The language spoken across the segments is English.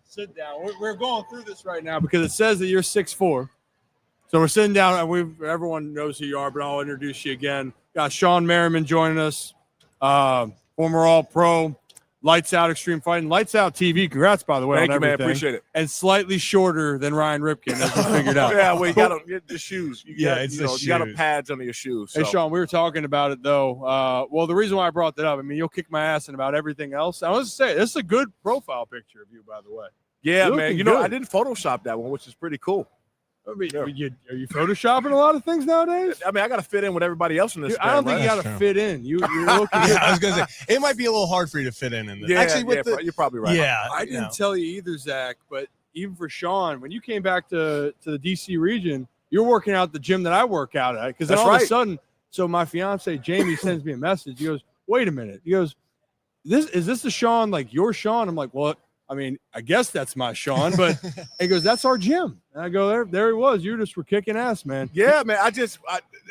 Sit down. We're going through this right now because it says that you're 6'4". So we're sitting down, and everyone knows who you are, but I'll introduce you again. Got Shawne Merriman joining us, former All-Pro, Lights Out Extreme Fighting, Lights Out TV. Congrats, by the way, Thank on you, everything. man. Appreciate it. And slightly shorter than Ryan Ripken, as we figured out. Yeah, well, you got to get the shoes. You got the pads under your shoes. So. Hey, Shawne, we were talking about it, though. Well, the reason why I brought that up, I mean, you'll kick my ass in about everything else. I was going to say, this is a good profile picture of you, by the way. Yeah, man. I didn't Photoshop that one, which is pretty cool. I mean, are you photoshopping a lot of things nowadays? I mean, I got to fit in with everybody else in this. I don't think you got to fit in. You're looking. I was gonna say it might be a little hard for you to fit in this. Yeah, actually, you're probably right. Yeah, I didn't tell you either, Zach. But even for Shawne, when you came back to the DC region, you're working out at the gym that I work out at. Because then all of a sudden, so my fiance Jamie sends me a message. He goes, "Wait a minute." He goes, "Is this the Shawne, like your Shawne?" I'm like, "Well, I mean, I guess that's my Shawne," but he goes, "That's our gym." And I go, there he was. You just were kicking ass, man. Yeah, man.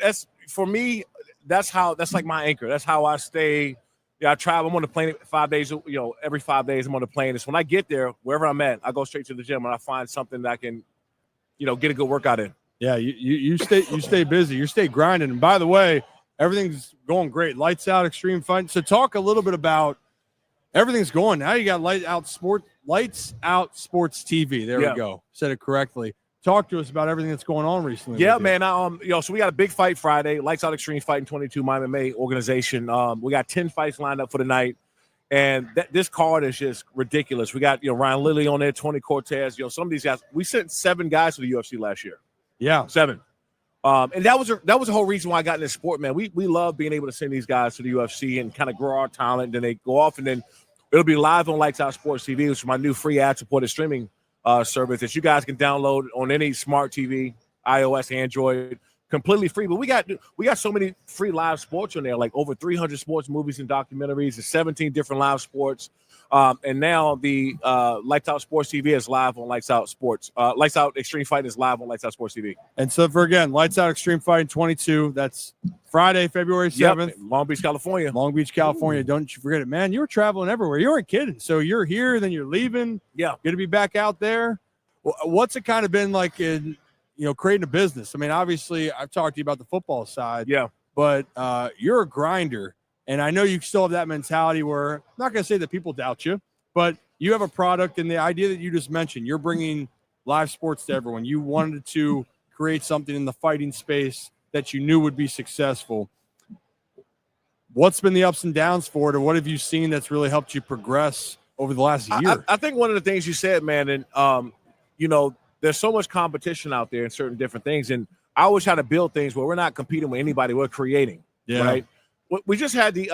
That's for me. That's like my anchor. That's how I stay. Yeah, I travel. I'm on the plane 5 days. Every 5 days I'm on the plane. It's when I get there, wherever I'm at, I go straight to the gym and I find something that I can, get a good workout in. Yeah, you stay busy. You stay grinding. And by the way, everything's going great. Lights Out Extreme Fighting. So talk a little bit about everything's going. Now you got Lights Out Sports TV. There we go. Said it correctly. Talk to us about everything that's going on recently. Yeah, man. So we got a big fight Friday. Lights Out Extreme Fighting 22 My MMA organization. We got 10 fights lined up for the night, and this card is just ridiculous. We got Ryan Lilly on there, Tony Cortez. Some of these guys. We sent 7 guys to the UFC last year. Yeah, 7. And that was the whole reason why I got in this sport, man. We love being able to send these guys to the UFC and kind of grow our talent. Then they go off, and then it'll be live on Lights Out Sports TV, which is my new free ad-supported streaming service that you guys can download on any smart TV, iOS, Android, completely free. But we got so many free live sports on there, like over 300 sports movies and documentaries, and 17 different live sports. And now the Lights Out Sports TV is live on Lights Out Sports. Lights Out Extreme Fighting is live on Lights Out Sports TV. And so Lights Out Extreme Fighting 22. That's Friday, February 7th. Yep, Long Beach, California. Ooh. Don't you forget it, man. You were traveling everywhere. You weren't kidding. So you're here, then you're leaving. Yeah. Going to be back out there. What's it kind of been like in, creating a business? I mean, obviously, I've talked to you about the football side. Yeah. But you're a grinder. And I know you still have that mentality where I'm not going to say that people doubt you, but you have a product, and the idea that you just mentioned, you're bringing live sports to everyone. You wanted to create something in the fighting space that you knew would be successful. What's been the ups and downs for it, or what have you seen that's really helped you progress over the last year? I think one of the things you said, man, and there's so much competition out there in certain different things, and I always try to build things where we're not competing with anybody, we're creating. Yeah. Right. We just had the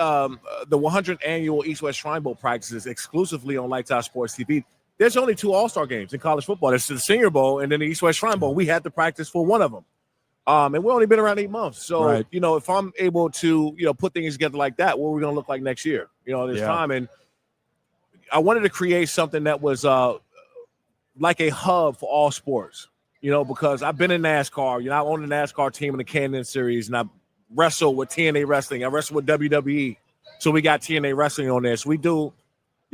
100th annual East-West Shrine Bowl practices exclusively on Lights Out Sports TV. There's only 2 All-Star games in college football. There's the Senior Bowl and then the East-West Shrine Bowl. We had to practice for one of them. And we've only been around 8 months. So, right. If I'm able to, put things together like that, what are we going to look like next year, this time? And I wanted to create something that was like a hub for all sports, because I've been in NASCAR. I own the NASCAR team in the Canyon Series, and I wrestle with TNA Wrestling. I wrestle with WWE. So we got TNA Wrestling on there. So we do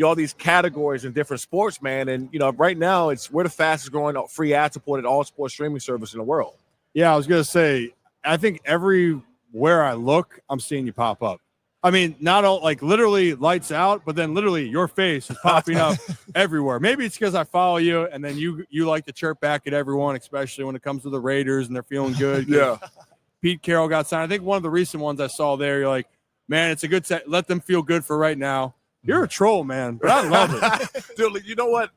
all these categories in different sports, man. And, right now we're the fastest growing free ad-supported all sports streaming service in the world. Yeah, I was going to say, I think everywhere I look, I'm seeing you pop up. I mean, not all like literally Lights Out, but then literally your face is popping up everywhere. Maybe it's because I follow you, and then you like to chirp back at everyone, especially when it comes to the Raiders and they're feeling good. Yeah. Pete Carroll got signed. I think one of the recent ones I saw there, you're like, man, it's a good set. Let them feel good for right now. You're a troll, man, but I love it. Dude, you know what?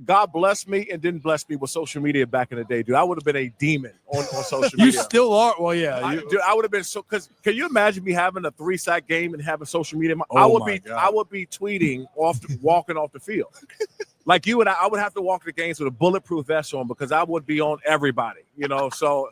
God blessed me and didn't bless me with social media back in the day, dude. I would have been a demon on social media. You still are. Well, yeah. I would have been so, because can you imagine me having a 3-sack game and having social media? Oh, I would be tweeting walking off the field. Like you and I would have to walk the games with a bulletproof vest on because I would be on everybody, So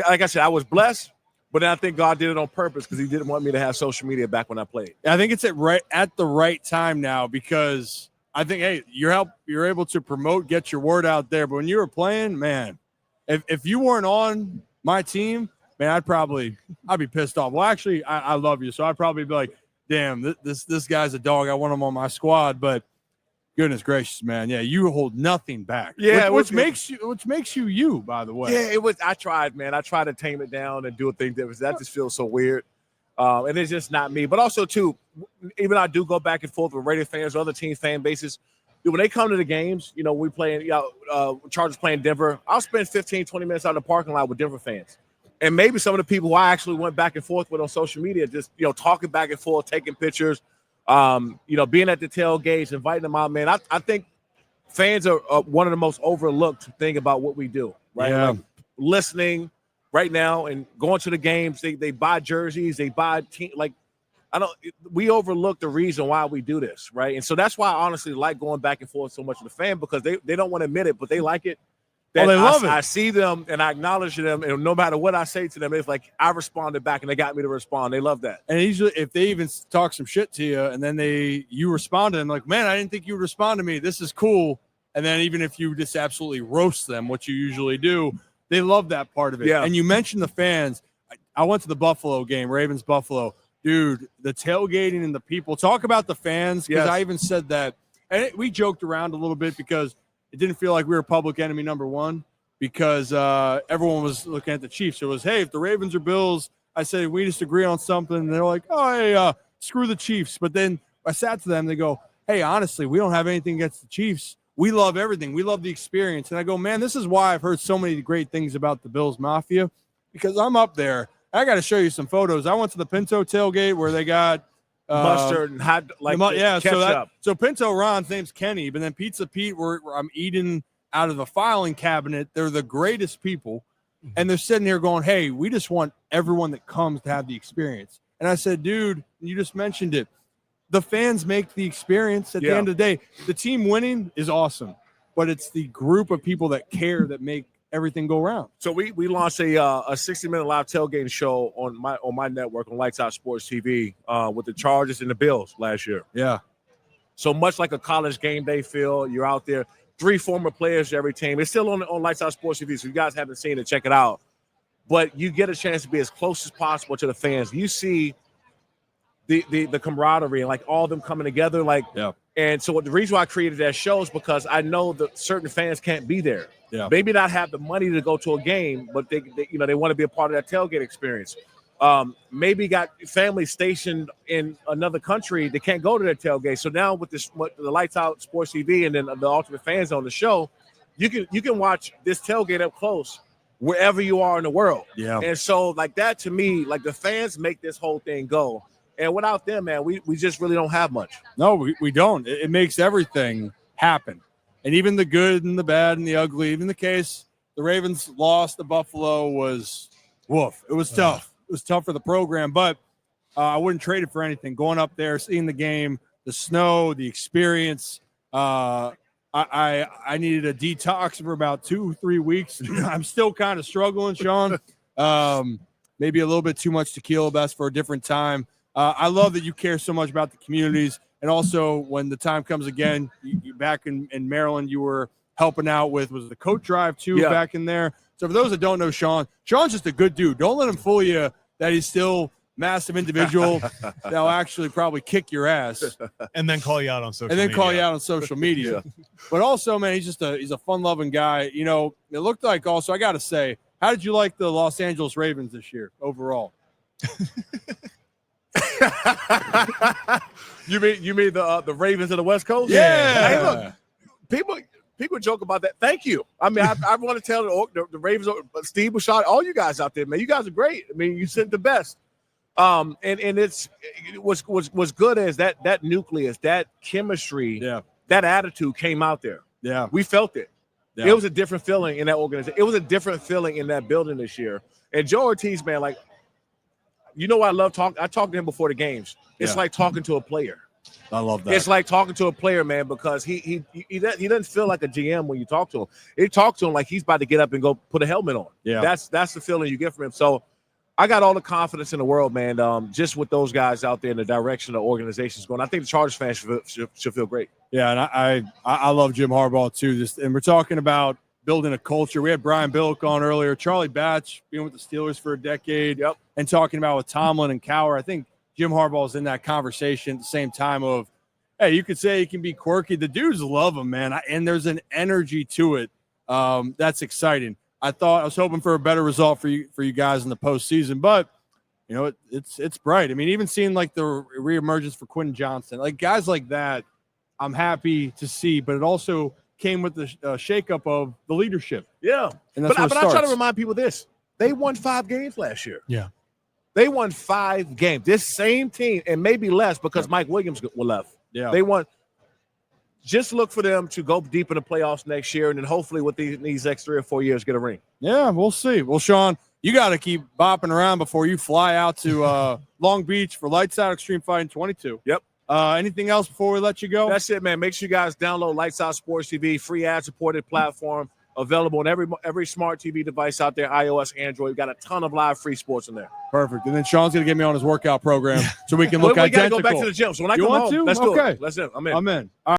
like I said, I was blessed, but then I think God did it on purpose because he didn't want me to have social media back when I played. I think it's at the right time now because I think, hey, you're able to promote, get your word out there. But when you were playing, man, if you weren't on my team, man, I'd be pissed off. Well, actually, I love you, so I'd probably be like, damn, this guy's a dog. I want him on my squad. But Goodness gracious, man. Yeah, you hold nothing back. Yeah, which makes you you, by the way. Yeah, it was. I tried, man. I tried to tame it down and do a thing that just feels so weird. And it's just not me. But also, too, even I do go back and forth with Raider fans or other team fan bases. Dude, when they come to the games, we playing, Chargers playing Denver, I'll spend 15, 20 minutes out in the parking lot with Denver fans. And maybe some of the people who I actually went back and forth with on social media, just, talking back and forth, taking pictures, being at the tailgates, inviting them out, man. I think fans are one of the most overlooked thing about what we do, right? Yeah. Like listening right now and going to the games, they buy jerseys, they buy team, we overlook the reason why we do this, right? And so that's why I honestly like going back and forth so much with the fan, because they don't want to admit it, but they like it. They love it. I see them and I acknowledge them, and no matter what I say to them, it's like I responded back and they got me to respond. They love that. And usually, if they even talk some shit to you, and then you respond to them like, "Man, I didn't think you would respond to me. This is cool." And then even if you just absolutely roast them, which you usually do, they love that part of it. Yeah. And you mentioned the fans. I went to the Buffalo game, Ravens Buffalo. Dude, the tailgating and the people. Talk about the fans, because I even said that. And we joked around a little bit because it didn't feel like we were public enemy number one, because everyone was looking at the Chiefs. It was, hey, if the Ravens or Bills, I said, we just agree on something. And they're like, oh, hey, screw the Chiefs. But then I sat to them. They go, hey, honestly, we don't have anything against the Chiefs. We love everything. We love the experience. And I go, man, this is why I've heard so many great things about the Bills Mafia, because I'm up there. I got to show you some photos. I went to the Pinto tailgate where they got mustard and hot, ketchup. So Pinto Ron's name's Kenny, but then Pizza Pete, where I'm eating out of the filing cabinet. They're the greatest people, and they're sitting here going, hey, we just want everyone that comes to have the experience. And I said, dude, you just mentioned it. The fans make the experience at the end of the day. The team winning is awesome, but it's the group of people that care that make everything go around. So we launched a 60-minute live tailgating show on my network on Lights Out Sports TV with the Chargers and the Bills last year. Yeah. So much like a college game day feel, you're out there. 3 former players to every team. It's still on Lights Out Sports TV, so if you guys haven't seen it, check it out. But you get a chance to be as close as possible to the fans. You see the camaraderie and all of them coming together. And so the reason why I created that show is because I know that certain fans can't be there. Yeah. Maybe not have the money to go to a game, but they want to be a part of that tailgate experience. Maybe got family stationed in another country that can't go to that tailgate. So now with the Lights Out Sports TV and then the Ultimate Fans on the show, you can watch this tailgate up close wherever you are in the world. Yeah. And so that to me, the fans make this whole thing go. And without them, man, we just really don't have much. No, we don't. It makes everything happen. And even the good and the bad and the ugly, even the case the Ravens lost to Buffalo was woof. It was tough. It was tough for the program, but I wouldn't trade it for anything. Going up there, seeing the game, the snow, the experience. I needed a detox for about 2-3 weeks. I'm still kind of struggling, Shawne. Maybe a little bit too much tequila, best for a different time. I love that you care so much about the communities. And also when the time comes again, you back in Maryland, you were helping out with, was the coat drive too back in there. So for those that don't know Shawne's just a good dude. Don't let him fool you that he's still massive individual that'll actually probably kick your ass. And then call you out on social media. But also, man, he's a fun-loving guy. It looked like also, I got to say, how did you like the Los Angeles Ravens this year overall? You mean the Ravens of the West Coast? Yeah. Hey, look, people joke about that. Thank you. I mean, I want to tell the Ravens, Steve Bouchard, all you guys out there, man. You guys are great. I mean, you sent the best. And it was good as that nucleus, that chemistry, that attitude came out there. Yeah, we felt it. Yeah. It was a different feeling in that organization. It was a different feeling in that building this year. And Joe Ortiz, man, I love talking. I talked to him before the games. It's like talking to a player. I love that. It's like talking to a player, man, because he doesn't feel like a GM when you talk to him. You talk to him like he's about to get up and go put a helmet on. Yeah, that's the feeling you get from him. So I got all the confidence in the world, man. Just with those guys out there in the direction the organization's going, I think the Chargers fans should feel great. Yeah, and I love Jim Harbaugh too. And we're talking about building a culture. We had Brian Billick on earlier, Charlie Batch being with the Steelers for a decade, and talking about with Tomlin and Cowher. I think Jim Harbaugh's in that conversation at the same time of hey, you could say he can be quirky. The dudes love him, man. And there's an energy to it that's exciting. I was hoping for a better result for you guys in the postseason, but you know, it's bright. I mean, even seeing like the reemergence for Quentin Johnson, like guys like that, I'm happy to see, but it also came with the shakeup of the leadership. Yeah. And that's but I try to remind people this. They won 5 games last year. Yeah. They won 5 games. This same team, and maybe less because Mike Williams left. Yeah. They won. Just look for them to go deep in the playoffs next year, and then hopefully with these next 3 or 4 years get a ring. Yeah, we'll see. Well, Shawne, you got to keep bopping around before you fly out to Long Beach for Lights Out Extreme Fighting 22. Yep. Anything else before we let you go? That's it, man. Make sure you guys download Lights Out Sports TV, free ad-supported platform, available on every smart TV device out there, iOS, Android. We've got a ton of live free sports in there. Perfect. And then Sean's going to get me on his workout program so we can look identical. We got to go back to the gym. So when I you come want home, to? let's do Okay. it. Let's do it. I'm in. I'm in.